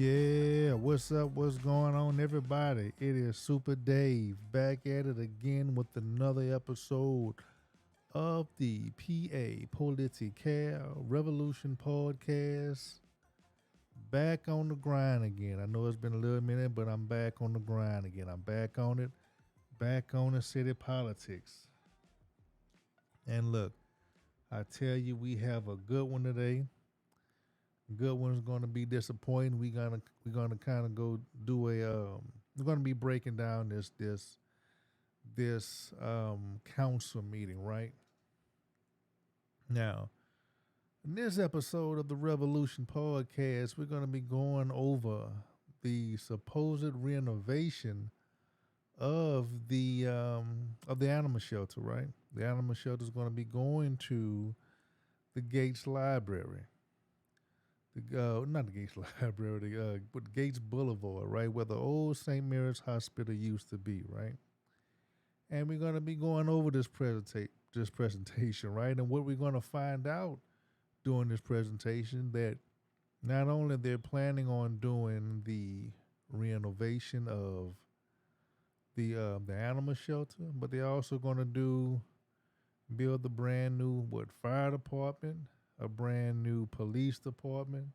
Yeah, what's up? What's going on, everybody? It is Super Dave back at it again with another episode of the PA Political Revolution podcast. Back on the grind again. I know it's been a little minute, but I'm back on the grind again. I'm back on it, back on the city politics. And look, I tell you, we have a good one today. Good one's going to be disappointing. We're gonna kind of go do we're going to be breaking down this council meeting right now. In this episode of the Revolution podcast, we're going to be going over the supposed renovation of the animal shelter. Right, the animal shelter is going to be going to the Gates Library. Not the Gates Library, but Gates Boulevard, right, where the old St. Mary's Hospital used to be, right? And we're going to be going over this presentation, right? And what we're going to find out during this presentation that not only they're planning on doing the renovation of the animal shelter, but they're also going to build a brand new fire department, a brand new police department,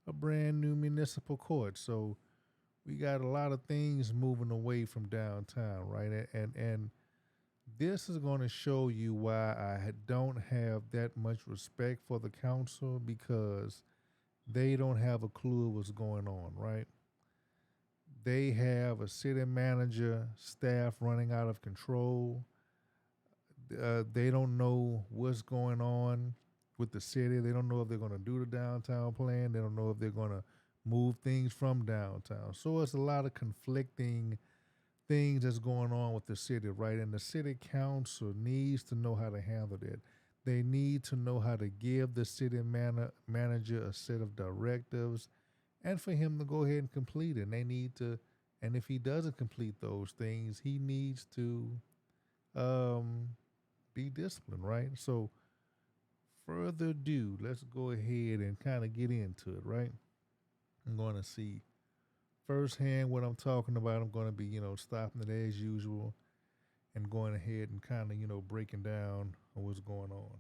a brand new municipal court. So we got a lot of things moving away from downtown, right? And this is going to show you why I don't have that much respect for the council, because they don't have a clue what's going on, right? They have a city manager, staff running out of control. They don't know what's going on with the city. They don't know if they're going to do the downtown plan. They don't know if they're going to move things from downtown. So it's a lot of conflicting things that's going on with the city, right? And the city council needs to know how to handle that. They need to know how to give the city manager a set of directives and for him to go ahead and complete it. And they need to, and if he doesn't complete those things, he needs to be disciplined, right? So further ado, let's go ahead and kind of get into it, right? I'm going to see firsthand what I'm talking about. I'm going to be, stopping it as usual and going ahead and kind of, breaking down on what's going on.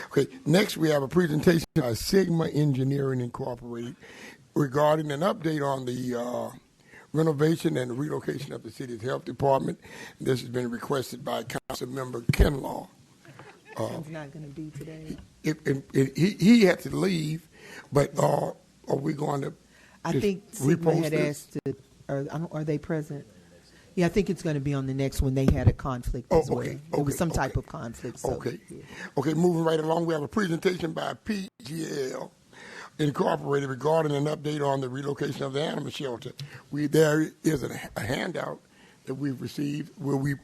Okay, next we have a presentation by Sigma Engineering Incorporated regarding an update on the renovation and relocation of the city's health department. This has been requested by Council Member Kinlaw. He's not going to be today. He had to leave, but are we going to? I think Sigma had asked to. Are they present? Yeah, I think it's going to be on the next one. They had a conflict as well. It was some type of conflict. So, okay. Yeah. Okay, moving right along, we have a presentation by PGL Incorporated regarding an update on the relocation of the animal shelter. There is a handout that we've received. Will we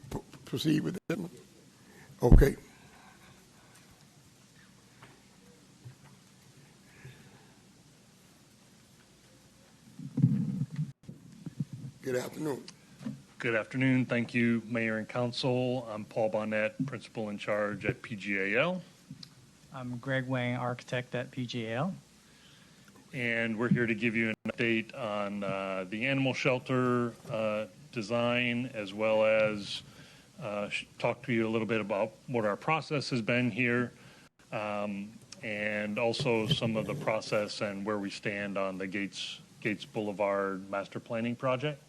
proceed with it? Okay. Good afternoon. Good afternoon. Thank you, Mayor and Council. I'm Paul Bonnet, Principal in Charge at PGAL. I'm Greg Wang, Architect at PGAL. And we're here to give you an update on the animal shelter design, as well as talk to you a little bit about what our process has been here, and also some of the process and where we stand on the Gates Boulevard master planning project.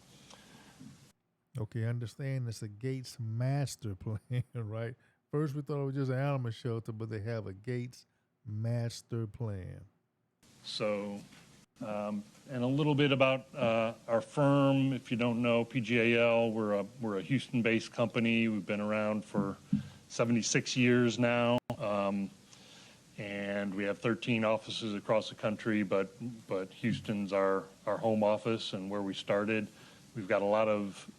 Okay, understand it's a Gates master plan, right? First we thought it was just an animal shelter, but they have a Gates master plan. So, and a little bit about our firm. If you don't know, PGAL, we're a Houston-based company. We've been around for 76 years now, and we have 13 offices across the country. But Houston's our home office and where we started. We've got a lot of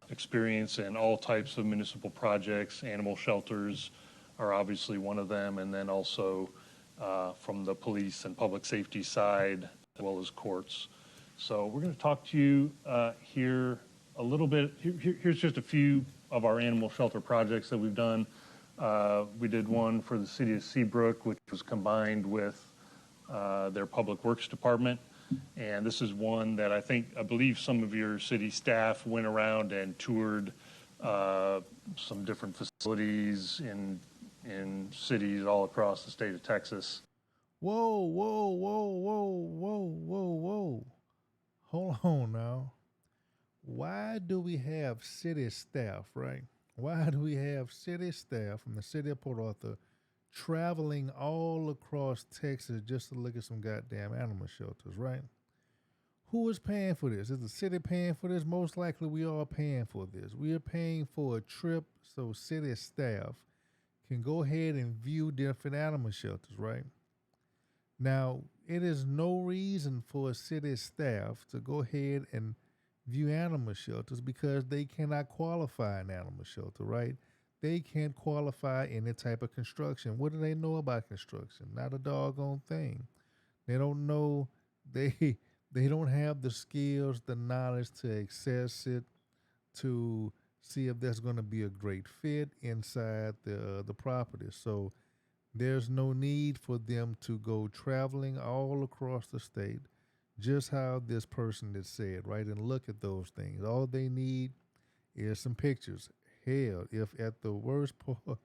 experience in all types of municipal projects. Animal shelters are obviously one of them, and then also from the police and public safety side, as well as courts. So we're going to talk to you here a little bit. Here's just a few of our animal shelter projects that we've done. We did one for the city of Seabrook, which was combined with their Public Works Department. And this is one that I believe some of your city staff went around and toured some different facilities in cities all across the state of Texas. Whoa, whoa, whoa, whoa, whoa, whoa, whoa. Hold on now. Why do we have city staff, right? Why do we have city staff from the city of Port Arthur traveling all across Texas just to look at some goddamn animal shelters, right? Who is paying for this? Is the city paying for this? Most likely we are paying for this. We are paying for a trip so city staff can go ahead and view different animal shelters, right? Now, it is no reason for a city staff to go ahead and view animal shelters because they cannot qualify an animal shelter, right? They can't qualify any type of construction. What do they know about construction? Not a doggone thing. They don't know. They don't have the skills, the knowledge to access it, to see if that's going to be a great fit inside the property. So there's no need for them to go traveling all across the state, just how this person had said, right? And look at those things. All they need is some pictures. Hell, if at the worst part,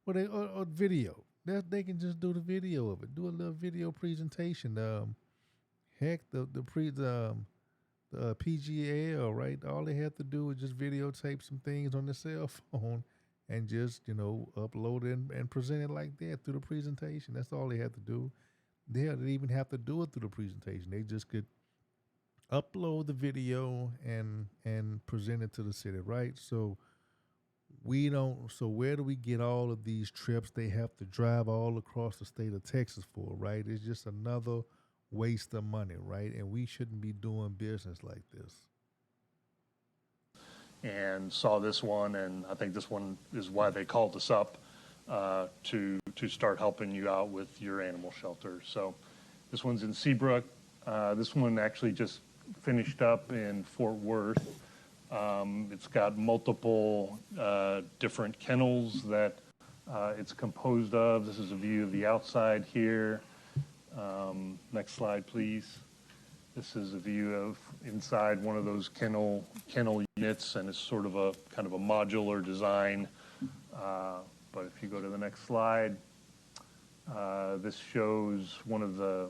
or video, that they can just do the video of it. Do a little video presentation. Heck, the PGL, right? All they have to do is just videotape some things on their cell phone and just, upload it and present it like that through the presentation. That's all they have to do. They don't even have to do it through the presentation. They just could upload the video and present it to the city, right? So where do we get all of these trips they have to drive all across the state of Texas for, right? It's just another waste of money, right? And we shouldn't be doing business like this. And saw this one, and I think this one is why they called us up to start helping you out with your animal shelter. So this one's in Seabrook. This one actually just finished up in Fort Worth. It's got multiple different kennels that it's composed of. This is a view of the outside here. Next slide, please. This is a view of inside one of those kennel units, and it's sort of a kind of a modular design. But if you go to the next slide, this shows one of the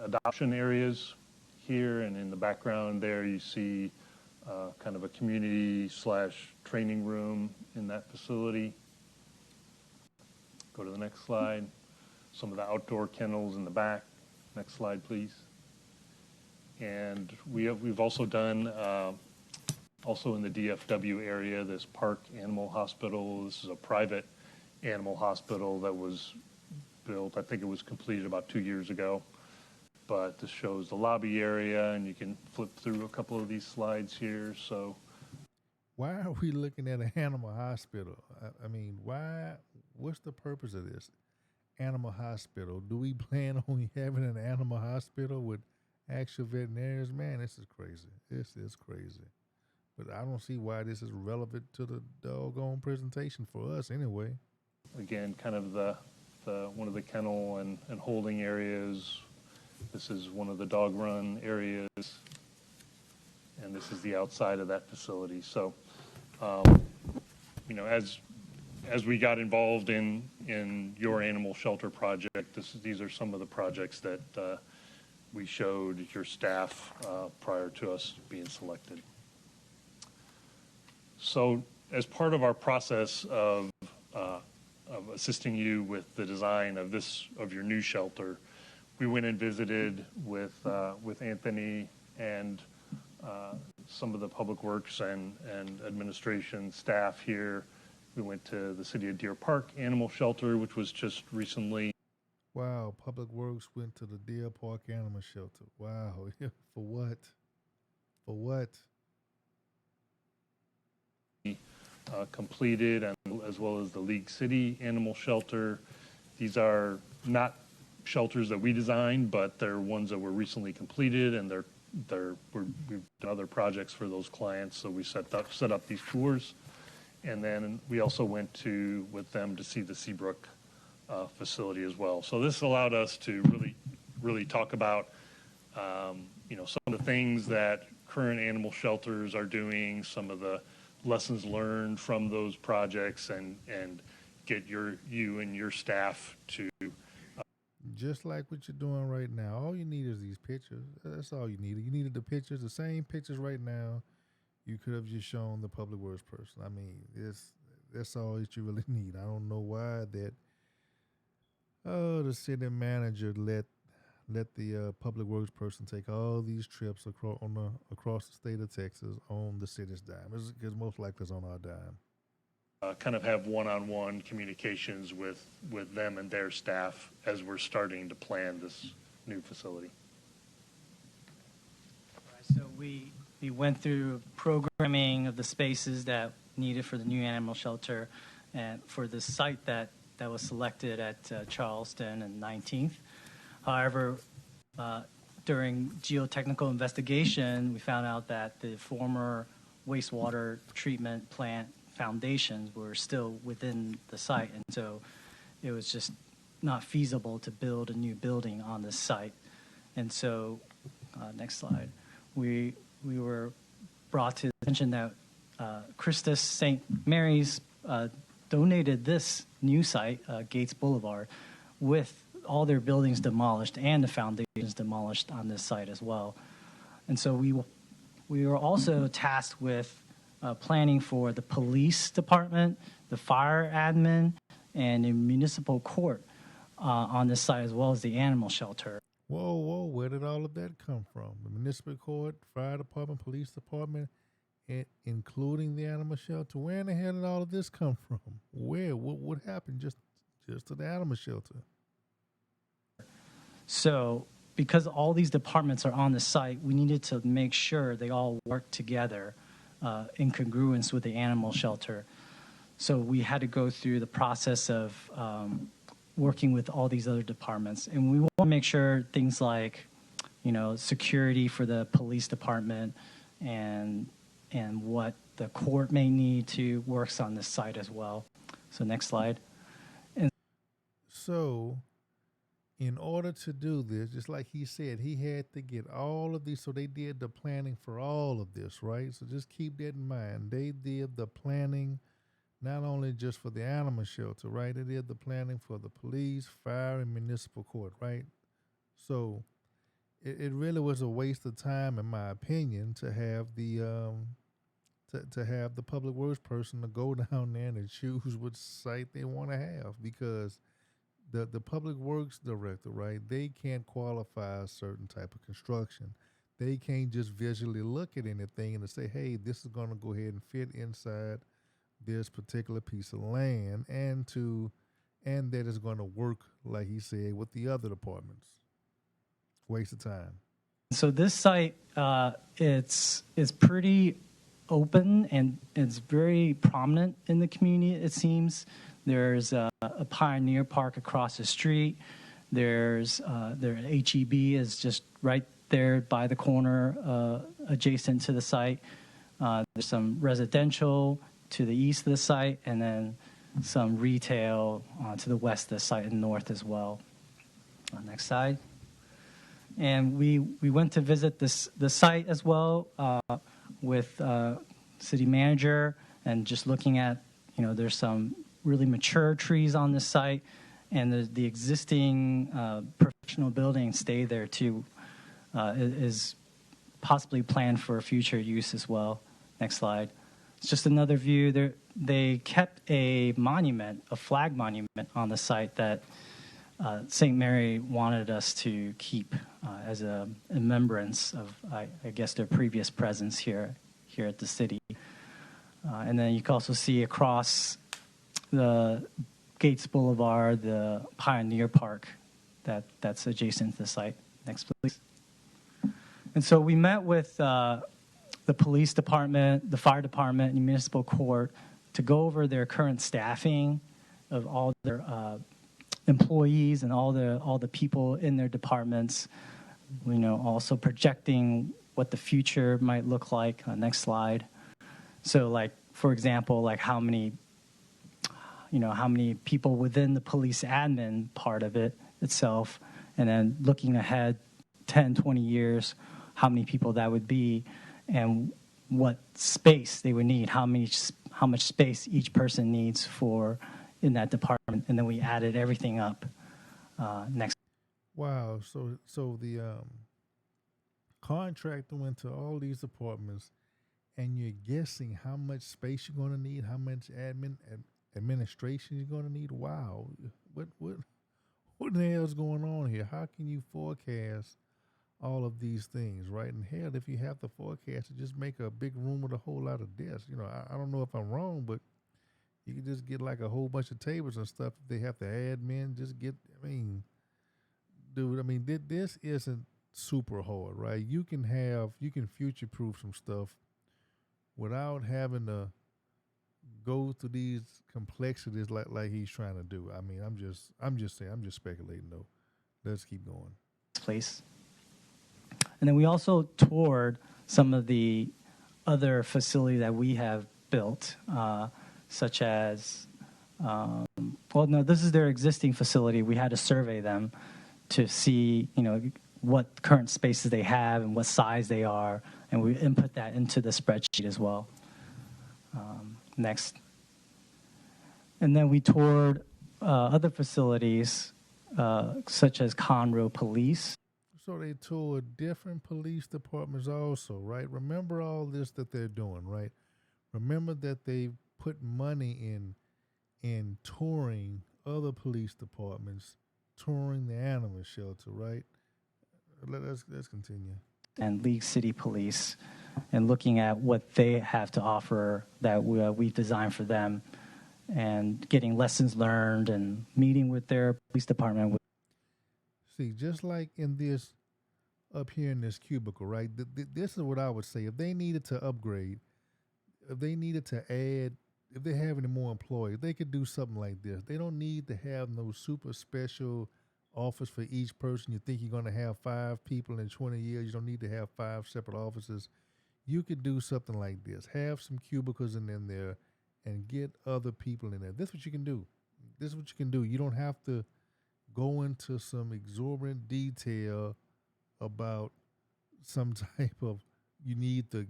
adoption areas here, and in the background there you see kind of a community / training room in that facility. Go to the next slide. Some of the outdoor kennels in the back. Next slide, please. And we've also done, also in the DFW area, this Park Animal Hospital. This is a private animal hospital that was built, I think it was completed about 2 years ago. But this shows the lobby area, and you can flip through a couple of these slides here. So, why are we looking at an animal hospital? I mean, why? What's the purpose of this animal hospital? Do we plan on having an animal hospital with actual veterinarians? Man, this is crazy. This is crazy. But I don't see why this is relevant to the doggone presentation for us anyway. Again, kind of the one of the kennel and holding areas. This is one of the dog run areas, and this is the outside of that facility. So, as we got involved in your animal shelter project, these are some of the projects that we showed your staff prior to us being selected. So, as part of our process of assisting you with the design of your new shelter, we went and visited with Anthony and some of the public works and administration staff here. We went to the City of Deer Park Animal Shelter, which was just recently. Wow, Public Works went to the Deer Park Animal Shelter. Wow, for what? For what? Completed, and as well as the League City Animal Shelter. These are not shelters that we designed, but they're ones that were recently completed, and we've done other projects for those clients. So we set up these tours, and then we also went with them to see the Seabrook facility as well. So this allowed us to really really talk about, some of the things that current animal shelters are doing, some of the lessons learned from those projects, and get you and your staff to. Just like what you're doing right now. All you need is these pictures. That's all you needed. You needed the pictures, the same pictures right now. You could have just shown the public works person. I mean, that's all that you really need. I don't know why that the city manager let the public works person take all these trips across the state of Texas on the city's dime. Because most likely it's on our dime. Kind of have one-on-one communications with them and their staff as we're starting to plan this new facility. So we went through programming of the spaces that needed for the new animal shelter, and for the site that was selected at Charleston and 19th. However, during geotechnical investigation, we found out that the former wastewater treatment plant foundations were still within the site, and so it was just not feasible to build a new building on this site. And so, next slide, we were brought to the attention that Christus St. Mary's donated this new site, Gates Boulevard, with all their buildings demolished and the foundations demolished on this site as well. And so we were also tasked with planning for the police department, the fire admin, and the municipal court on this site, as well as the animal shelter. Whoa, where did all of that come from? The municipal court, fire department, police department, including the animal shelter. Where in the hell did all of this come from? Where? What happened just to the animal shelter? So, because all these departments are on the site, we needed to make sure they all work together in congruence with the animal shelter. So we had to go through the process of working with all these other departments. And we want to make sure things like, security for the police department and what the court may need to works on this site as well. So next slide. So in order to do this, just like he said, he had to get all of these. So they did the planning for all of this, right? So just keep that in mind. They did the planning not only just for the animal shelter, right? They did the planning for the police, fire, and municipal court, right? So it really was a waste of time, in my opinion, to have the to have the public works person to go down there and choose which site they want to have, because the public works director, right, they can't qualify a certain type of construction. They can't just visually look at anything and say, hey, this is going to go ahead and fit inside this particular piece of land, and that it's going to work, like he said, with the other departments. Waste of time. So this site, it's pretty open, and it's very prominent in the community, it seems. There's a Pioneer Park across the street. There's their HEB is just right there by the corner, adjacent to the site. There's some residential to the east of the site, and then some retail to the west of the site and north as well. Next slide. And we went to visit the site as well with city manager, and just looking at, there's some really mature trees on this site, and the existing professional building stay there too is possibly planned for future use as well. Next slide. It's just another view. They kept a monument, a flag monument on the site that St. Mary wanted us to keep as a remembrance of, I guess, their previous presence here at the city. And then you can also see across the Gates Boulevard, the Pioneer Park that's adjacent to the site. Next, please. And so we met with the police department, the fire department, and the municipal court to go over their current staffing of all their employees and all the people in their departments. Also projecting what the future might look like. Next slide. So, like, for example, like how many people within the police admin part of it itself, and then looking ahead 10, 20 years, how many people that would be, and what space they would need, how much space each person needs for in that department, and then we added everything up. Next. Wow. So the contractor went to all these departments, and you're guessing how much space you're going to need, how much administration you're going to need. Wow. What the hell is going on here? How can you forecast all of these things, right? And hell, if you have to forecast it, just make a big room with a whole lot of desks. You know, I don't know if I'm wrong, but you can just get like a whole bunch of tables and stuff. If they have to admin, just get, I mean, dude, I mean, this isn't super hard, right? You can future-proof some stuff without having to go through these complexities like he's trying to do. I mean, I'm just saying, I'm just speculating though. Let's keep going. Place. And then we also toured some of the other facilities that we have built, such as, this is their existing facility. We had to survey them to see, what current spaces they have and what size they are, and we input that into the spreadsheet as well. Next. And then we toured other facilities, such as Conroe Police. So they toured different police departments also, right? Remember all this that they're doing, right? Remember that they put money in touring other police departments, touring the animal shelter, right? Let's continue. And League City Police, and looking at what they have to offer that we've designed for them, and getting lessons learned and meeting with their police department. See, just like in this, up here in this cubicle, right? This is what I would say. If they needed to upgrade, if they needed to add, if they have any more employees, they could do something like this. They don't need to have no super special office for each person. You think you're going to have 5 people in 20 years. You don't need to have 5 separate offices. You could do something like this. Have some cubicles in there and get other people in there. This is what you can do. This is what you can do. You don't have to go into some exorbitant detail about some type of, you need to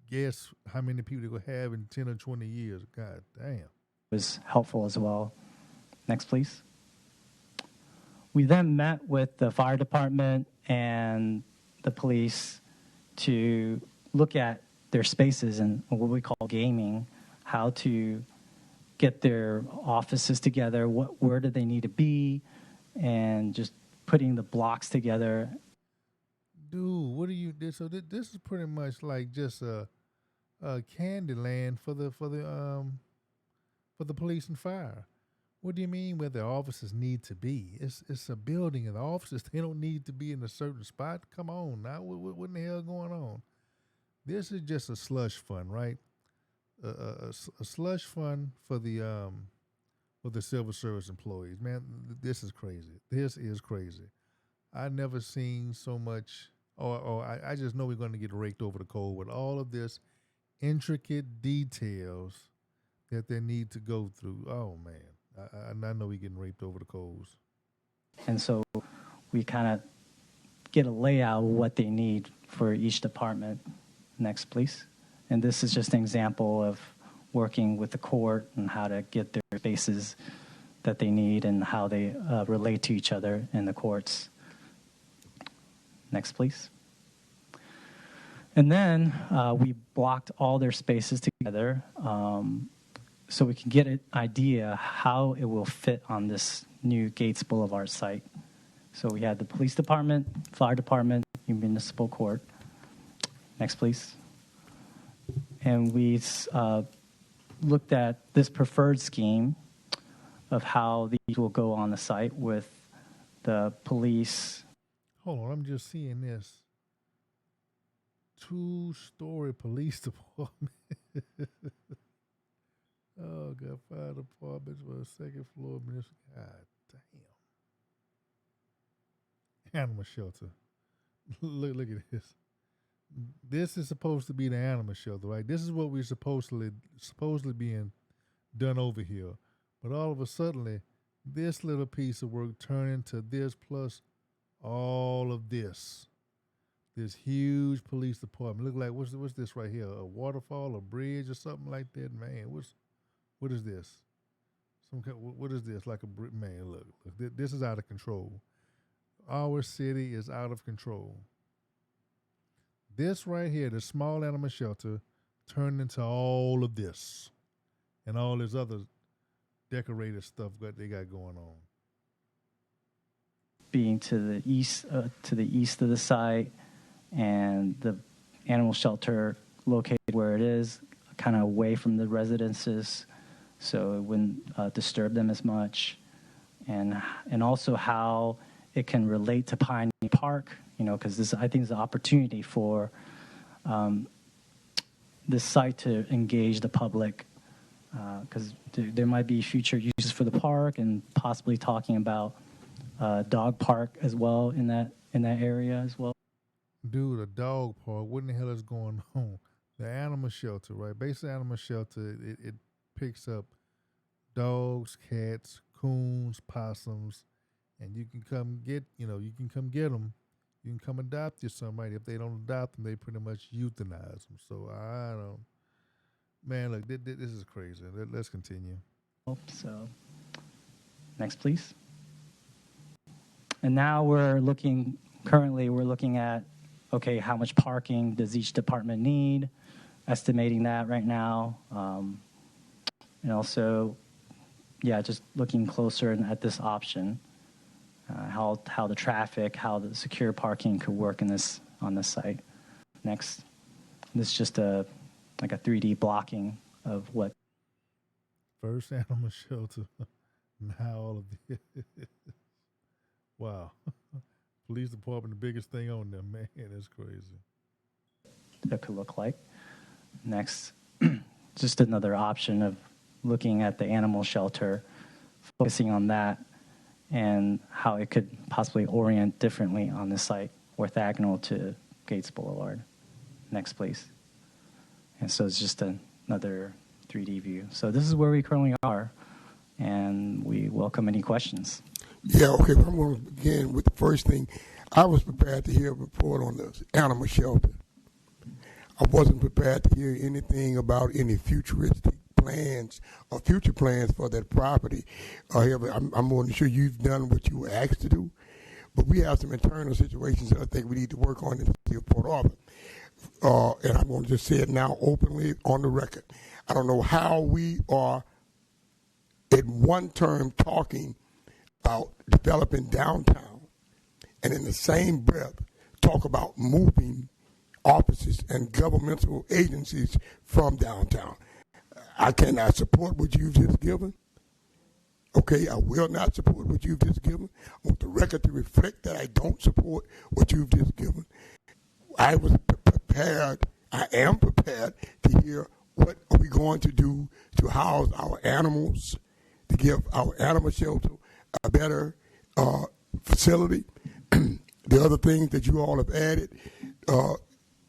guess how many people you're going to have in 10 or 20 years. God damn. Was helpful as well. Next, please. We then met with the fire department and the police to look at their spaces and what we call gaming, how to get their offices together, where do they need to be, and just putting the blocks together. Dude, what do you do? So this is pretty much like just a Candyland for the police and fire. What do you mean where their offices need to be? It's a building, and the offices, they don't need to be in a certain spot. Come on now, what in the hell going on? This is just a slush fund, right? A slush fund for the civil service employees. Man, this is crazy. This is crazy. I never seen so much, I just know we're going to get raked over the coal with all of this intricate details that they need to go through. Oh man. I know we're getting raped over the coals. And so we kind of get a layout of what they need for each department. Next, please. And this is just an example of working with the court and how to get their spaces that they need and how they relate to each other in the courts. Next, please. And then we blocked all their spaces together so we can get an idea how it will fit on this new Gates Boulevard site. So we had the police department, fire department, municipal court. Next, please. And we looked at this preferred scheme of how these will go on the site with the police. Hold on, I'm just seeing this. 2-story police department. Oh, got 5 apartments with a second floor. God damn. Animal shelter. Look at this. This is supposed to be the animal shelter, right? This is what we're supposedly being done over here. But all of a sudden, this little piece of work turn into this plus all of this. This huge police department. Look like what's this right here? A waterfall, a bridge, or something like that? Man, what is this? What is this? Like man? Look, this is out of control. Our city is out of control. This right here, the small animal shelter, turned into all of this, and all this other decorated stuff that they got going on. Being to the east of the site, and the animal shelter located where it is, kind of away from the residences, so it wouldn't disturb them as much, and also how it can relate to Pioneer Park, because I think is an opportunity for this site to engage the public, because there might be future uses for the park, and possibly talking about dog park as well in that area as well. Dude, a dog park. What in the hell is going on? The animal shelter, right? Basically, animal shelter, it picks up dogs, cats, coons, possums, and you can come get them. You can come adopt you somebody. If they don't adopt them, they pretty much euthanize them. So I don't. Man, look, this is crazy. Let's continue. So, next, please. And now we're looking at, okay, how much parking does each department need? Estimating that right now. And also, just looking closer at this option, how the traffic, how the secure parking could work on this site. Next, this is just a 3D blocking of what. First animal shelter, now all of this. Wow. Police department, the biggest thing on them, man. That's crazy. That could look like. Next, just another option of looking at the animal shelter, focusing on that, and how it could possibly orient differently on the site, orthogonal to Gates Boulevard. Next, please. And so it's just another 3D view. So this is where we currently are, and we welcome any questions. Yeah, okay, but I'm going to begin with the first thing. I was prepared to hear a report on the animal shelter. I wasn't prepared to hear anything about any futuristic plans or future plans for that property. I'm more than sure you've done what you were asked to do, but we have some internal situations that I think we need to work on in the city of Port Arthur. And I'm going to just say it now openly on the record. I don't know how we are in one term talking about developing downtown, and in the same breath talk about moving offices and governmental agencies from downtown. I cannot support what you've just given. Okay, I will not support what you've just given. I want the record to reflect that I don't support what you've just given. I was prepared, I am prepared to hear what are we going to do to house our animals, to give our animal shelter a better facility. The other things that you all have added,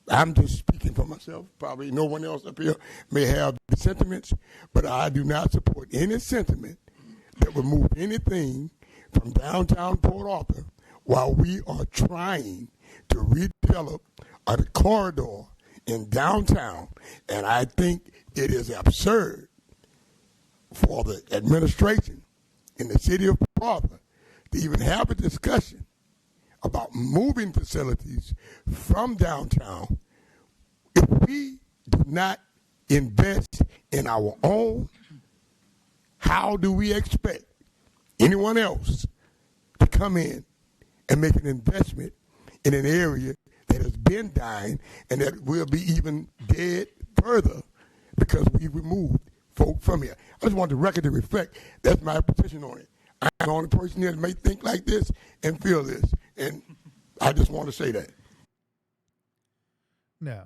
I'm just speaking for myself. Probably no one else up here may have the sentiments, but I do not support any sentiment that would move anything from downtown Port Arthur while we are trying to redevelop a corridor in downtown. And I think it is absurd for the administration in the city of Port Arthur to even have a discussion about moving facilities from downtown if we do not invest in our own. How do we expect anyone else to come in and make an investment in an area that has been dying and that will be even dead further because we removed folk from here? I just want the record to reflect that's my position on it. I'm the only person here that may think like this and feel this, and I just want to say that. Now,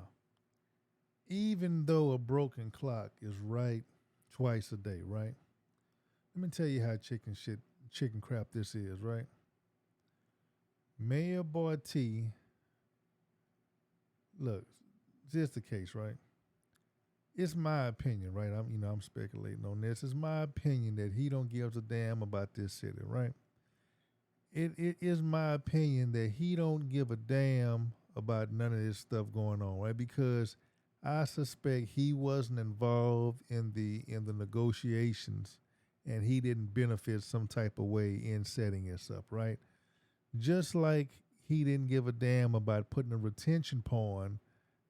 even though a broken clock is right twice a day, right? Let me tell you how chicken crap this is, right? Mayor Barty, look, here's the case, right? it's my opinion, right? I'm speculating on this. It's my opinion that he don't give a damn about this city, right? It is my opinion that he don't give a damn about none of this stuff going on, right? Because I suspect he wasn't involved in the negotiations, and he didn't benefit some type of way in setting this up, right? Just like he didn't give a damn about putting a retention pond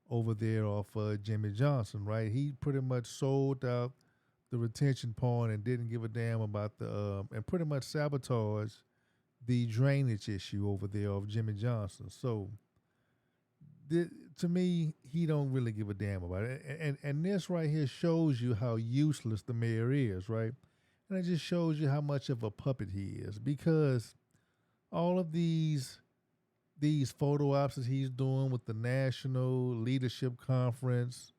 over there off Jimmy Johnson, right? He pretty much sold out the retention pond and didn't give a damn about and pretty much sabotaged the drainage issue over there of Jimmy Johnson. So to me, he don't really give a damn about it. And this right here shows you how useless the mayor is, right? And it just shows you how much of a puppet he is, because all of these photo ops that he's doing with the National Leadership Conference,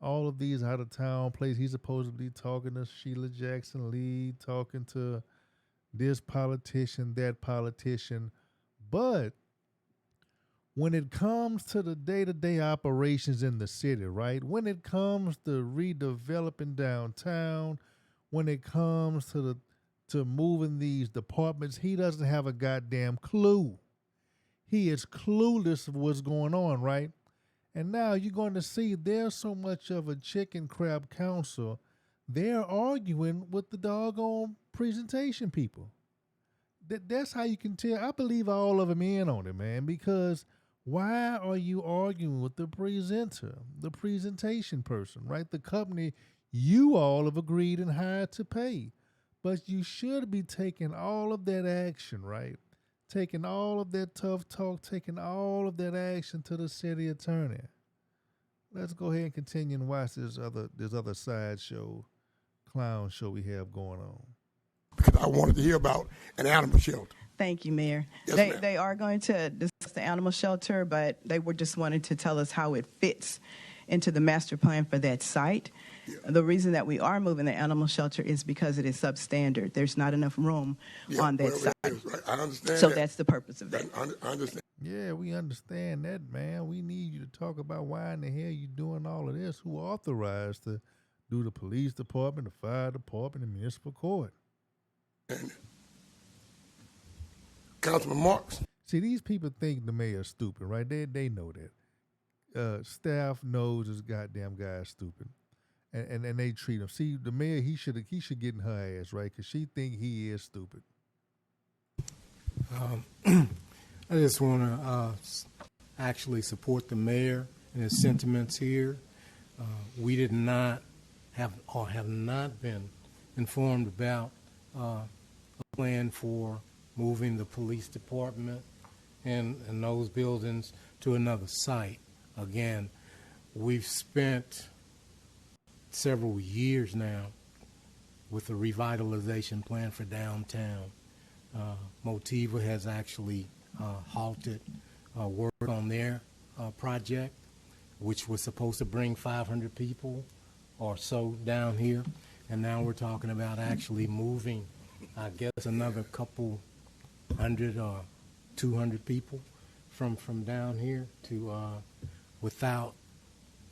all of these out of town places, he's supposed to be talking to Sheila Jackson Lee, talking to this politician, that politician. But when it comes to the day-to-day operations in the city, right? When it comes to redeveloping downtown, when it comes to moving these departments, he doesn't have a goddamn clue. He is clueless of what's going on, right? And now you're going to see there's so much of a chicken crab council. They're arguing with the doggone presentation people. That's how you can tell. I believe all of them in on it, man, because why are you arguing with the presenter, the presentation person, right? The company you all have agreed and hired to pay. But you should be taking all of that action, right? Taking all of that tough talk, taking all of that action to the city attorney. Let's go ahead and continue and watch this other sideshow, clown show we have going on. Because I wanted to hear about an animal shelter. Thank you, Mayor. Yes, They are going to discuss the animal shelter, but they were just wanting to tell us how it fits into the master plan for that site. Yeah. The reason that we are moving the animal shelter is because it is substandard. There's not enough room on that site. Right. I understand So that. that's the purpose of that. I understand. Yeah, we understand that, man. We need you to talk about why in the hell you doing all of this. Who authorized to do the police department, the fire department, the municipal court? And Councilman Marks. See, these people think the mayor's stupid, right? They know that. Staff knows this goddamn guy is stupid, and they treat him. See, the mayor, he should get in her ass, right? Because she think he is stupid. I just want to actually support the mayor and his sentiments here. We did not have not been informed about a plan for moving the police department and those buildings to another site. Again, we've spent several years now with a revitalization plan for downtown. Motiva has actually halted work on their project, which was supposed to bring 500 people or so down here. And now we're talking about actually moving, I guess, another couple hundred or 200 people from down here to without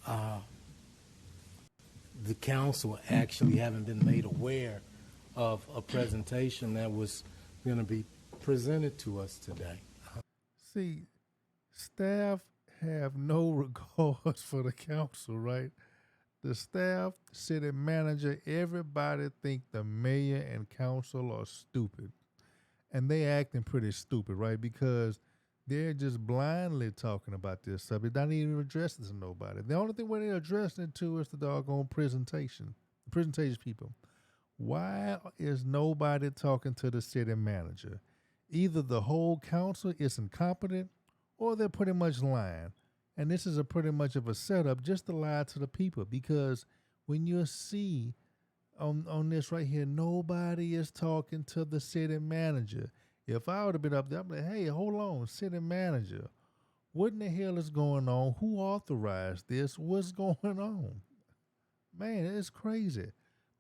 the council actually having been made aware of a presentation that was going to be presented to us today. See, staff have no regards for the council, right? The staff, city manager, everybody think the mayor and council are stupid. And they acting pretty stupid, right? Because they're just blindly talking about this subject, not even addressing it to nobody. The only thing where they're addressing it to is the doggone presentation people. Why is nobody talking to the city manager? Either the whole council is incompetent or they're pretty much lying. And this is a pretty much of a setup just to lie to the people, because when you see on this right here, nobody is talking to the city manager. If I would have been up there, I'd be like, hey, hold on, city manager. What in the hell is going on? Who authorized this? What's going on? Man, it's crazy.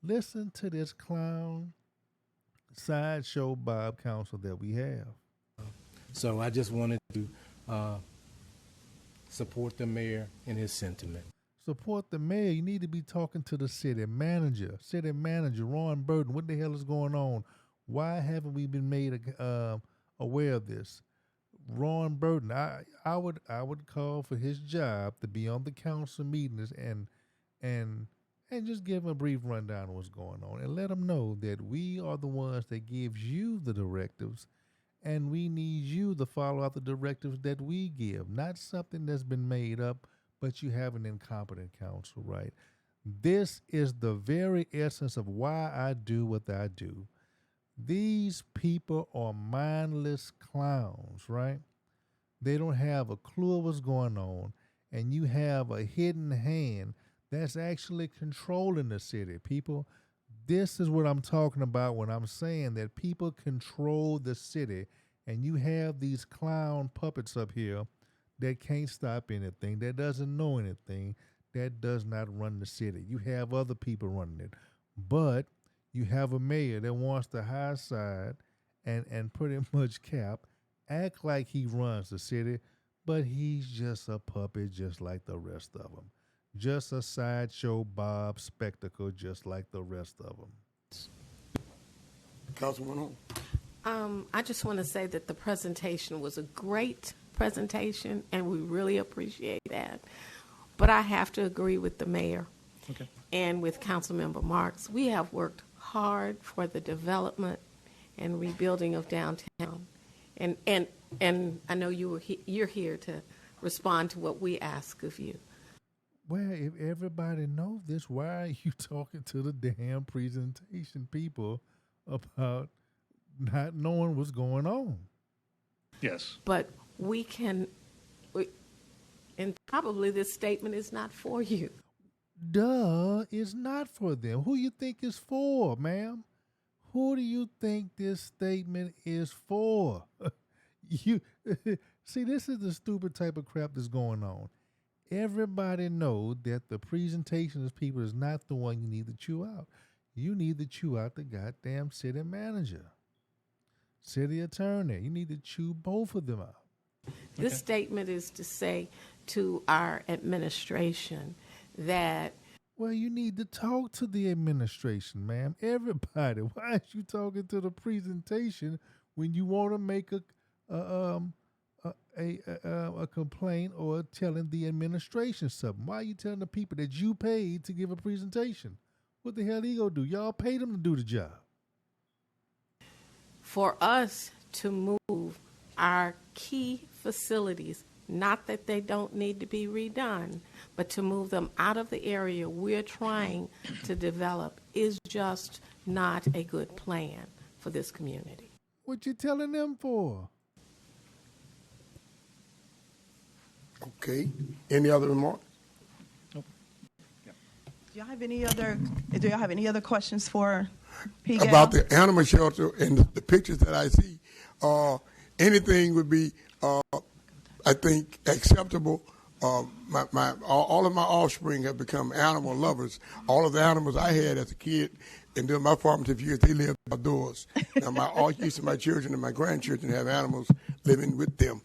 Listen to this clown sideshow Bob council that we have. So I just wanted to support the mayor in his sentiment. support the mayor. You need to be talking to the city manager. City manager Ron Burton. What the hell is going on? Why haven't we been made aware of this? Ron Burton. I would call for his job to be on the council meetings and just give him a brief rundown of what's going on and let him know that we are the ones that gives you the directives, and we need you to follow out the directives that we give, not something that's been made up, but you have an incompetent council, right? This is the very essence of why I do what I do. These people are mindless clowns, right? They don't have a clue of what's going on, and you have a hidden hand that's actually controlling the city. People, this is what I'm talking about when I'm saying that people control the city, and you have these clown puppets up here that can't stop anything, that doesn't know anything, that does not run the city. You have other people running it, but you have a mayor that wants to high side and pretty much act like he runs the city, but he's just a puppet just like the rest of them. Just a sideshow Bob spectacle just like the rest of them. Councilwoman Hall. I just want to say that the presentation was a great presentation, and we really appreciate that. But I have to agree with the mayor and with Councilmember Marks. We have worked hard for the development and rebuilding of downtown. And I know you're here to respond to what we ask of you. Well, if everybody knows this, why are you talking to the damn presentation people about not knowing what's going on? Yes. But and probably this statement is not for you. Duh, it's not for them. Who you think it's for, ma'am? Who do you think this statement is for? You see, this is the stupid type of crap that's going on. Everybody knows that the presentation of people is not the one you need to chew out. You need to chew out the goddamn city manager, city attorney. You need to chew both of them out. This statement is to say to our administration that... Well, you need to talk to the administration, ma'am. Everybody. Why are you talking to the presentation when you want to make a complaint or telling the administration something? Why are you telling the people that you paid to give a presentation? What the hell he gonna do? Y'all paid him to do the job. For us to move our key facilities, not that they don't need to be redone, but to move them out of the area we're trying to develop is just not a good plan for this community. What you telling them for? Okay. Any other remarks? Do y'all have any other questions for P. Gale? About the animal shelter and the pictures that I see, anything would be, I think, acceptable. All of my offspring have become animal lovers. All of the animals I had as a kid and during my formative years, they lived outdoors. Now, my children and my grandchildren have animals living with them.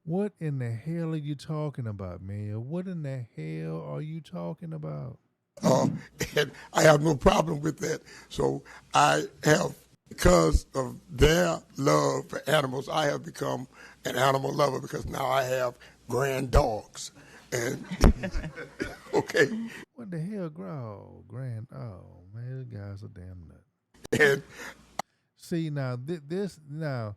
What in the hell are you talking about, Mayor? What in the hell are you talking about? And I have no problem with that. So I have, because of their love for animals, I have become an animal lover because now I have grand dogs. And okay. What the hell, grand? Oh man, this guy's a damn nut. And see now, now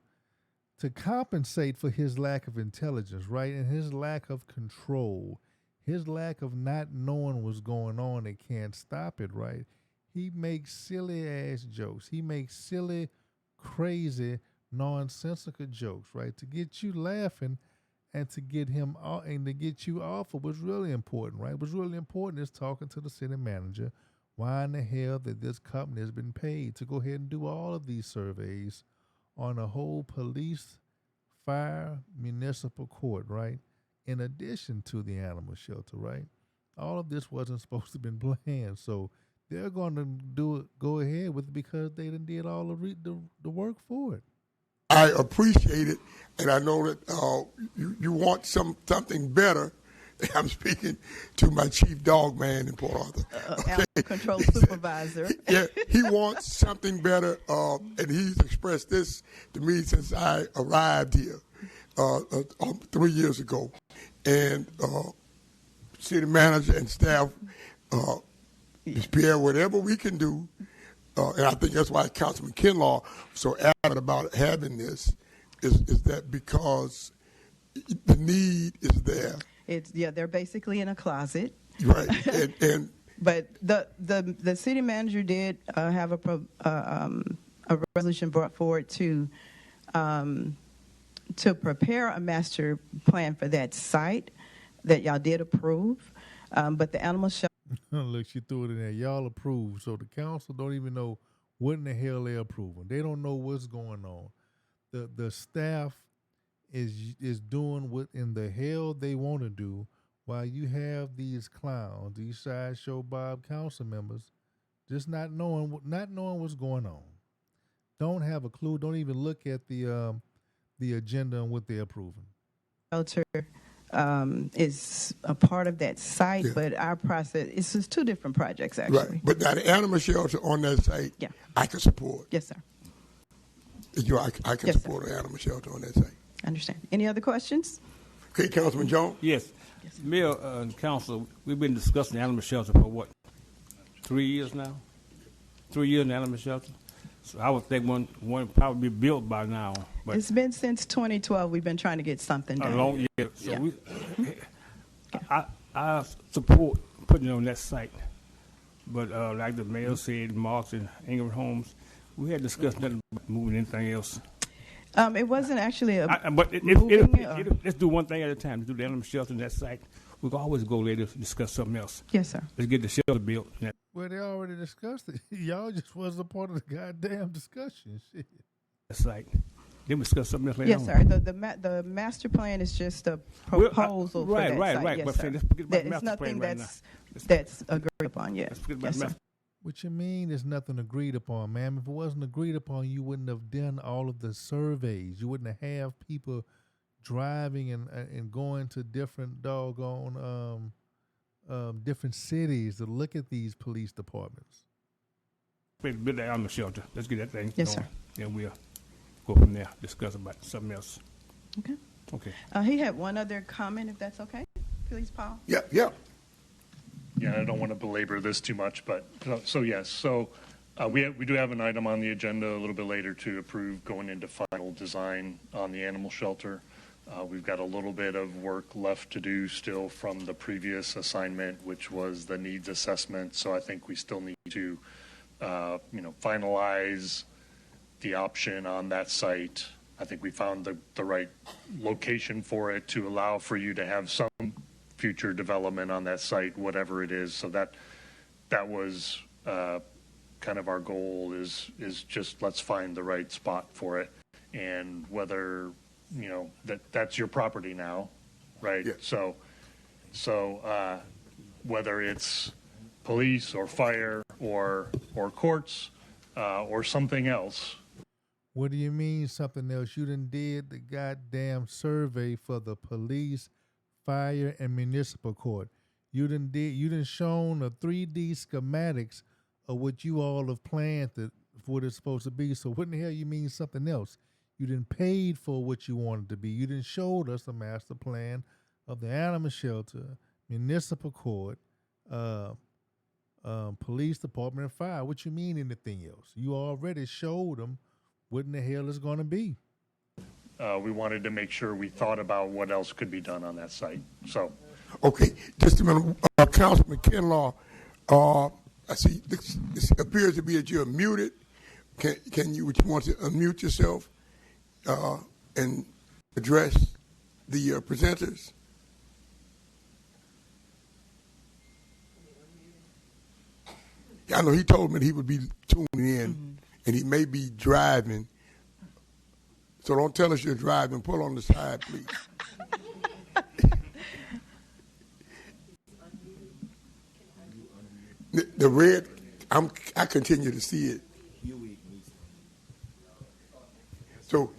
to compensate for his lack of intelligence, right, and his lack of control, his lack of not knowing what's going on and can't stop it, right? He makes silly ass jokes. He makes silly, crazy, nonsensical jokes, right, to get you laughing. And to get him off, and to get you off of what's really important, right? What's really important is talking to the city manager. Why in the hell that this company has been paid to go ahead and do all of these surveys on a whole police, fire, municipal court, right? In addition to the animal shelter, right? All of this wasn't supposed to have been planned, so they're going to go ahead with it because they done did all the work for it. I appreciate it, and I know that you want something better I'm speaking to my chief dog man in Port Arthur. Animal control supervisor. Yeah, he wants something better, and he's expressed this to me since I arrived here 3 years ago. And city manager and staff, Ms. Pierre, whatever we can do, and I think that's why Councilman Kinlaw so adamant about having this, is that because the need is there. They're basically in a closet. Right, and but the city manager did have a resolution brought forward to prepare a master plan for that site that y'all did approve, but the animal shelter. Look, she threw it in there. Y'all approve, so the council don't even know what in the hell they're approving. They don't know what's going on. The staff is doing what in the hell they want to do, while you have these clowns, these sideshow Bob council members, just not knowing what's going on. Don't have a clue. Don't even look at the agenda and what they're approving. Shelter is a part of that site, but our process is just two different projects actually. Right, but now the animal shelter on that site, I can support. Yes, sir. I can support an animal shelter on that site. I understand. Any other questions? Okay, Councilman Jones? Yes. Mayor and Council, we've been discussing the animal shelter for what, 3 years now? 3 years in the animal shelter? So I would think one probably be built by now. But it's been since 2012 we've been trying to get something done. I support putting it on that site. But like the mayor said, Marks and Ingram Homes, we had discussed nothing about moving anything else. It wasn't actually let's do one thing at a time. Let's do the animal shelter on that site. We can always go later to discuss something else. Yes, sir. Let's get the shelter built. Well, they already discussed it. Y'all just wasn't a part of the goddamn discussion. Shit. That's like, then we discuss something else later. Yes, sir. The master plan is just a proposal for that site. Right. Yes, but sir. let's forget about the It's master nothing plan that's agreed upon yet. Let's forget about Yes, the sir. master. What you mean there's nothing agreed upon, ma'am? If it wasn't agreed upon, you wouldn't have done all of the surveys. You wouldn't have people driving and going to different doggone different cities to look at these police departments. Build the animal shelter. Let's get that thing Yes, going. sir. Then we'll go from there, discuss about something else. Okay. Okay. He had one other comment, if that's okay. Please, Paul. Yeah. Yeah, I don't want to belabor this too much, but yes. So we do have an item on the agenda a little bit later to approve going into final design on the animal shelter. We've got a little bit of work left to do still from the previous assignment, which was the needs assessment. So I think we still need to, finalize the option on that site. I think we found the right location for it to allow for you to have some future development on that site, whatever it is. So that was kind of our goal is just let's find the right spot for it, and whether that's your property now, right? Yeah. So whether it's police or fire or courts or something else. What do you mean something else? You done did the goddamn survey for the police, fire, and municipal court. You done shown the 3D schematics of what you all have planned for what it's supposed to be. So what in the hell you mean something else? You done paid for what you wanted to be. You done showed us a master plan of the animal shelter, municipal court, police department, and fire. What you mean anything else? You already showed them what in the hell it's going to be. We wanted to make sure we thought about what else could be done on that site. So, Okay, just a minute. Councilman Kinlaw, I see this appears to be that you're muted. Would you want to unmute yourself and address the presenters? Yeah, I know he told me that he would be tuning in, and he may be driving. So don't tell us you're driving. Pull on the side, please. The red, I continue to see it. So,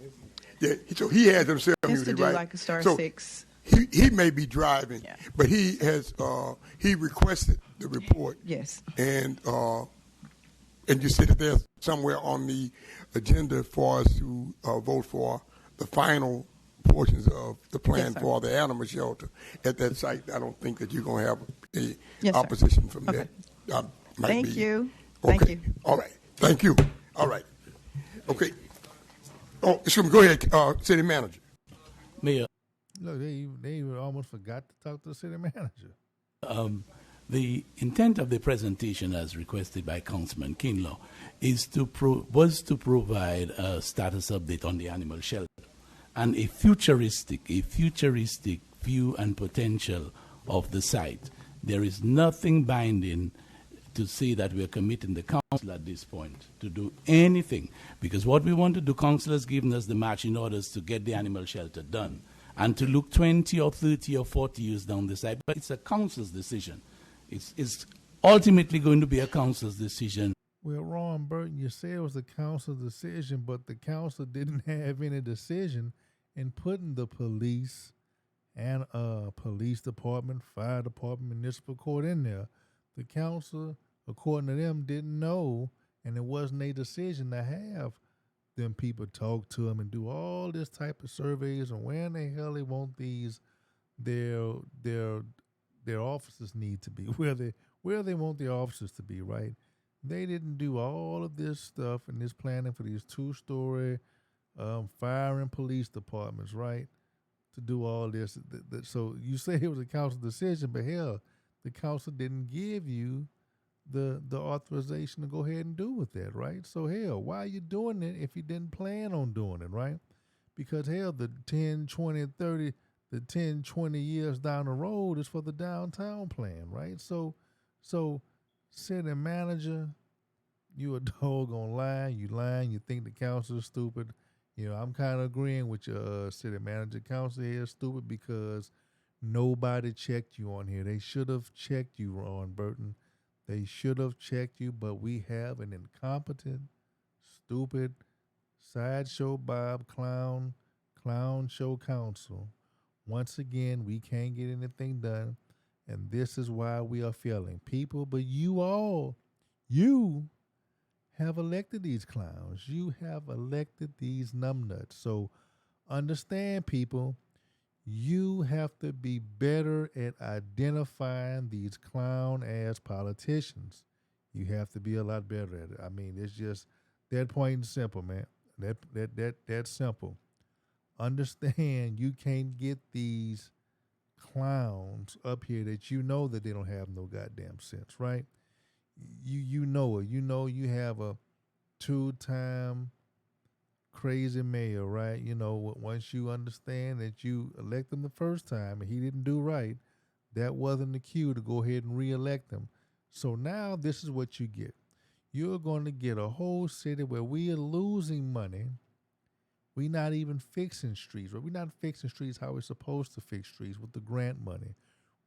yeah, so he has himself He has to muted, do right? like a star so, 6. he may be driving, Yeah. but he has he requested the report. Yes. And you said that there's somewhere on the agenda for us to vote for the final portions of the plan Yes, sir. for the animal shelter at that site. I don't think that you're going to have a Yes, sir. opposition from Okay. that. Might Thank be. you. Okay. Thank you. All right. Thank you. All right. Okay. Oh, excuse me. Go ahead, City Manager. Mayor, Look, they even almost forgot to talk to the city manager. the intent of the presentation, as requested by Councilman Kinlaw, is was to provide a status update on the animal shelter and a futuristic view and potential of the site. There is nothing binding to say that we are committing the council at this point to do anything, because what we want to do, council has given us the marching orders to get the animal shelter done and to look 20 or 30 or 40 years down the side. But it's a council's decision. It's ultimately going to be a council's decision. Well, Ron Burton, you said it was the council's decision, but the council didn't have any decision in putting the police and police department, fire department, municipal court in there. The council, according to them, didn't know, and it wasn't a decision to have them people talk to them and do all this type of surveys and where in the hell they want these their officers need to be, where they want their officers to be, right? They didn't do all of this stuff and this planning for these 2-story fire and police departments, right? To do all this. So you say it was a council decision, but hell, the council didn't give you the authorization to go ahead and do with that, right? So hell, why are you doing it if you didn't plan on doing it, right? Because hell, the 10, 20, 30, the 10, 20 years down the road is for the downtown plan, right? So city manager, you a doggone lying, you think the council is stupid. You know, I'm kind of agreeing with your city manager. Council here is stupid because nobody checked you on here. They should have checked you, Ron Burton. They should have checked you, but we have an incompetent, stupid, sideshow Bob clown show council. Once again, we can't get anything done, and this is why we are failing people. But you have elected these clowns. You have elected these numbnuts. So understand, people, you have to be better at identifying these clown-ass politicians. You have to be a lot better at it. I mean, it's just that point and simple, man. That's simple. Understand, you can't get these clowns up here that you know that they don't have no goddamn sense, right? You know it. You know you have a 2-time crazy mayor, right? You know, once you understand that you elect him the first time and he didn't do right, that wasn't the cue to go ahead and reelect him. So now this is what you get. You're going to get a whole city where we are losing money. We're not even fixing streets, right? We're not fixing streets how we're supposed to fix streets with the grant money.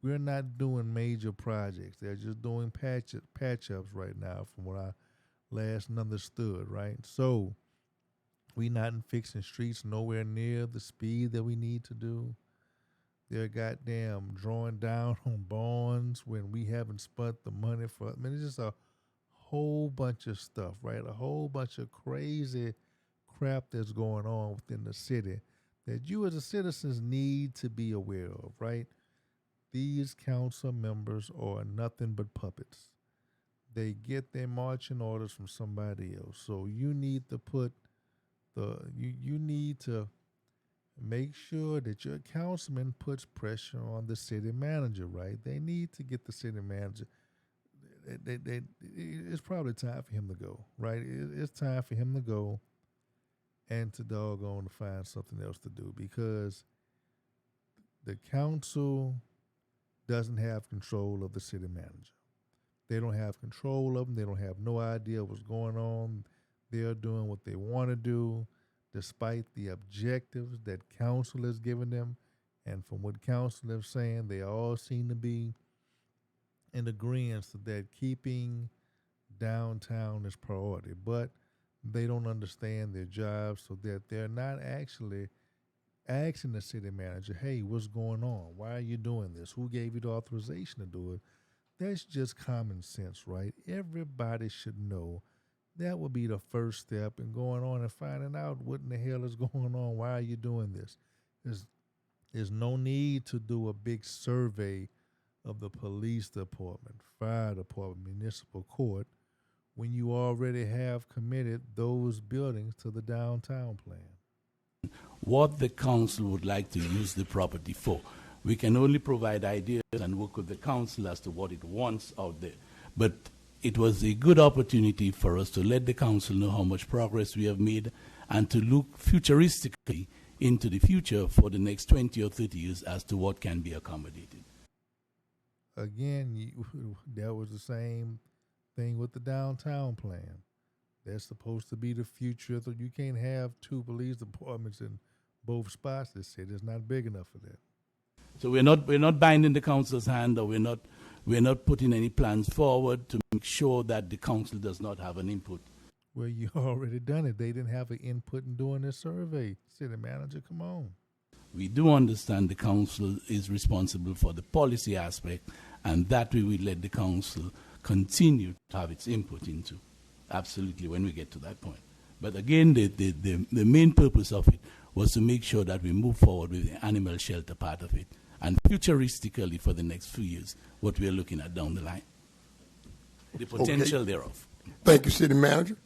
We're not doing major projects. They're just doing patch-ups right now from what I last understood, right? So we not fixing streets nowhere near the speed that we need to do. They're goddamn drawing down on bonds when we haven't spent the money for. I mean, it's just a whole bunch of stuff, right? A whole bunch of crazy crap that's going on within the city that you as a citizens need to be aware of, right? These council members are nothing but puppets. They get their marching orders from somebody else. So you need to put you need to make sure that your councilman puts pressure on the city manager, right? They need to get the city manager. It's probably time for him to go, right? It's time for him to go and to doggone to find something else to do, because the council doesn't have control of the city manager. They don't have control of them. They don't have no idea what's going on. They're doing what they want to do despite the objectives that council has given them. And from what council is saying, they all seem to be in agreement that keeping downtown is priority. But they don't understand their jobs, so that they're not actually asking the city manager, hey, what's going on? Why are you doing this? Who gave you the authorization to do it? That's just common sense, right? Everybody should know that would be the first step in going on and finding out what in the hell is going on. Why are you doing this? There's no need to do a big survey of the police department, fire department, municipal court, when you already have committed those buildings to the downtown plan. What the council would like to use the property for. We can only provide ideas and work with the council as to what it wants out there. But it was a good opportunity for us to let the council know how much progress we have made and to look futuristically into the future for the next 20 or 30 years as to what can be accommodated. Again, that was the same thing with the downtown plan. That's supposed to be the future. So you can't have two police departments in both spots. This city is not big enough for that. So we're not binding the council's hand, or we're not putting any plans forward to make sure that the council does not have an input. Well, you already done it. They didn't have an input in doing this survey. City manager, come on. We do understand the council is responsible for the policy aspect, and that we will let the council continue to have its input into. Absolutely, when we get to that point. But again, the main purpose of it was to make sure that we move forward with the animal shelter part of it, and futuristically for the next few years, what we are looking at down the line, the potential thereof. Thank you, City Manager.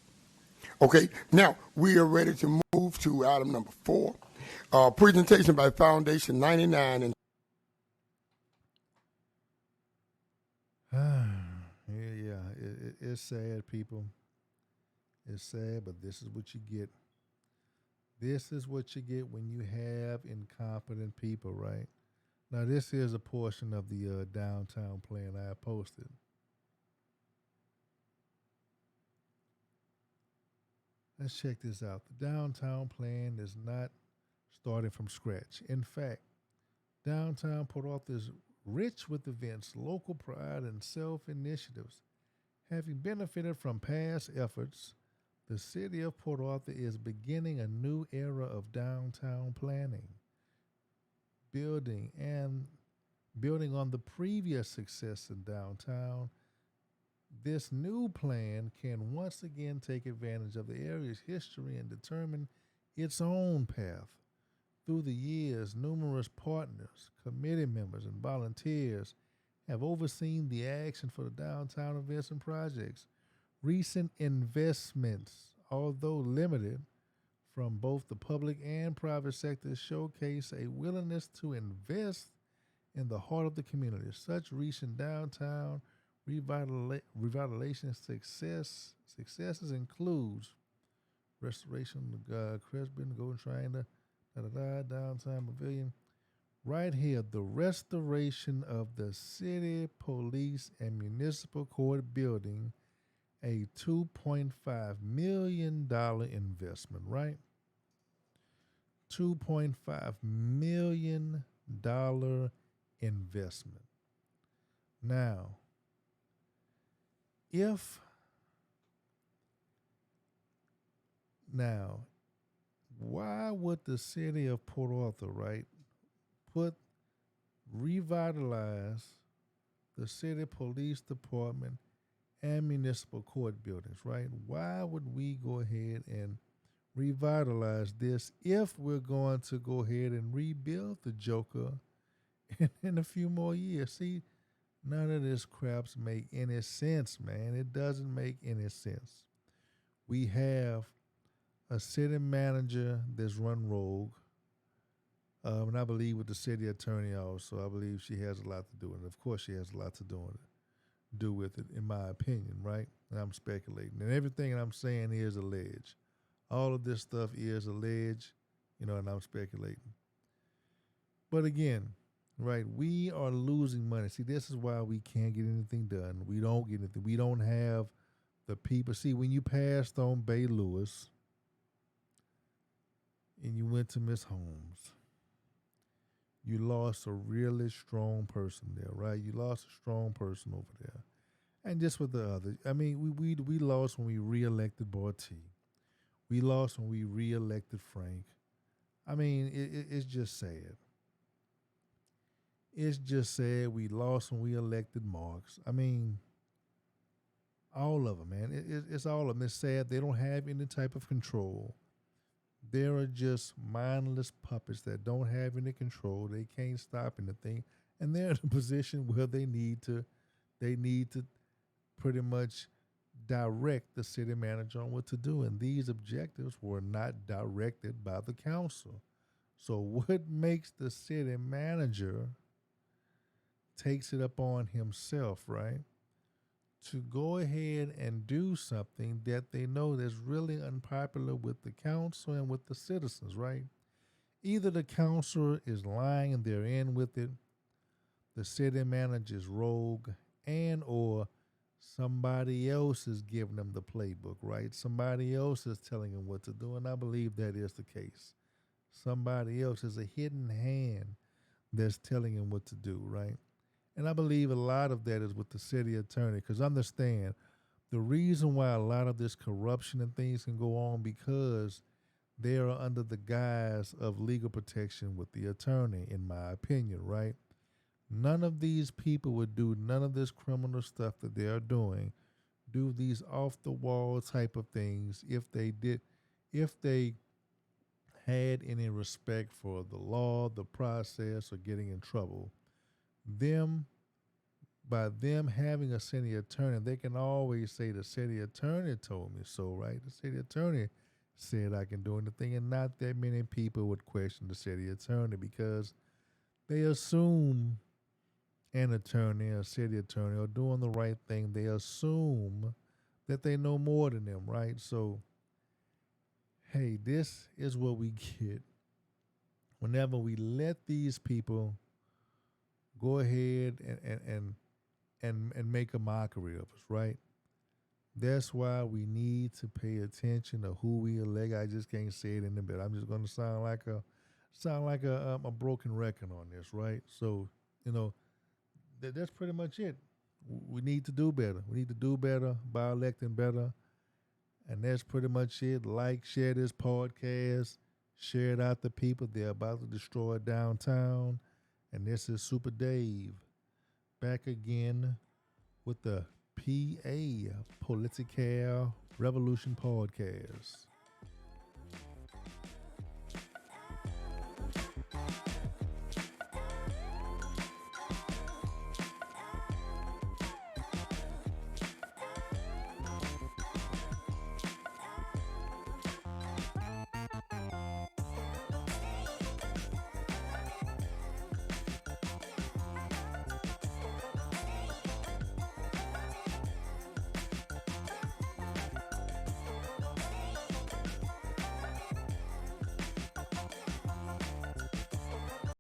Okay, now we are ready to move to item number 4, presentation by Foundation 99 and it's sad, people. It's sad, but this is what you get. This is what you get when you have incompetent people, right? Now, this is a portion of the downtown plan I posted. Let's check this out. The downtown plan is not starting from scratch. In fact, downtown Port Arthur is rich with events, local pride, and self-initiatives. Having benefited from past efforts, the city of Port Arthur is beginning a new era of downtown planning, building on the previous success in downtown. This new plan can once again take advantage of the area's history and determine its own path. Through the years, numerous partners, committee members, and volunteers have overseen the action for the downtown events and projects. Recent investments, although limited, from both the public and private sectors showcase a willingness to invest in the heart of the community. Such recent downtown revitalization successes includes restoration of Crescent, Golden Triangle, downtown pavilion. Right here, the restoration of the city, police, and municipal court building, a $2.5 million investment, right? $2.5 million investment. Now, why would the city of Port Arthur, right, revitalize the city police department and municipal court buildings, right? Why would we go ahead and revitalize this if we're going to go ahead and rebuild the Joker in a few more years? See, none of this craps make any sense, man. It doesn't make any sense. We have a city manager that's run rogue, and I believe with the city attorney also. I believe she has a lot to do with it. Of course, she has a lot to do with it, in my opinion, right? And I'm speculating. And everything I'm saying is alleged. All of this stuff is alleged, and I'm speculating. But again, right, we are losing money. See, this is why we can't get anything done. We don't get anything. We don't have the people. See, when you passed on Bay Lewis and you went to Miss Holmes, you lost a really strong person there, right? You lost a strong person over there. And just with the other, I mean, we lost when we reelected Barty. We lost when we reelected Frank. I mean, it's just sad. It's just sad we lost when we elected Marks. I mean, all of them, man. It's all of them. It's sad they don't have any type of control. They are just mindless puppets that don't have any control. They can't stop anything, and they're in a position where they need to pretty much direct the city manager on what to do. And these objectives were not directed by the council. So what makes the city manager takes it upon himself, right, to go ahead and do something that they know that's really unpopular with the council and with the citizens, right? Either the council is lying and they're in with it, the city manager is rogue, and or somebody else is giving them the playbook, right? Somebody else is telling them what to do, and I believe that is the case. Somebody else is a hidden hand that's telling him what to do, right? And I believe a lot of that is with the city attorney, because understand the reason why a lot of this corruption and things can go on because they are under the guise of legal protection with the attorney, in my opinion, right? None of these people would do none of this criminal stuff that they are doing, do these off-the-wall type of things if they had any respect for the law, the process, or getting in trouble. By them having a city attorney, they can always say the city attorney told me so, right? The city attorney said I can do anything, and not that many people would question the city attorney because they assume an attorney, a city attorney, are doing the right thing. They assume that they know more than them, right? So, hey, this is what we get whenever we let these people go ahead and make a mockery of us, right? That's why we need to pay attention to who we elect. I just can't say it in a bit. I'm just going to sound like a broken record on this, right? So, that's pretty much it. We need to do better. We need to do better by electing better. And that's pretty much it. Like, share this podcast. Share it out to people. They're about to destroy downtown. And this is Super Dave back again with the PA Political Revolution Podcast.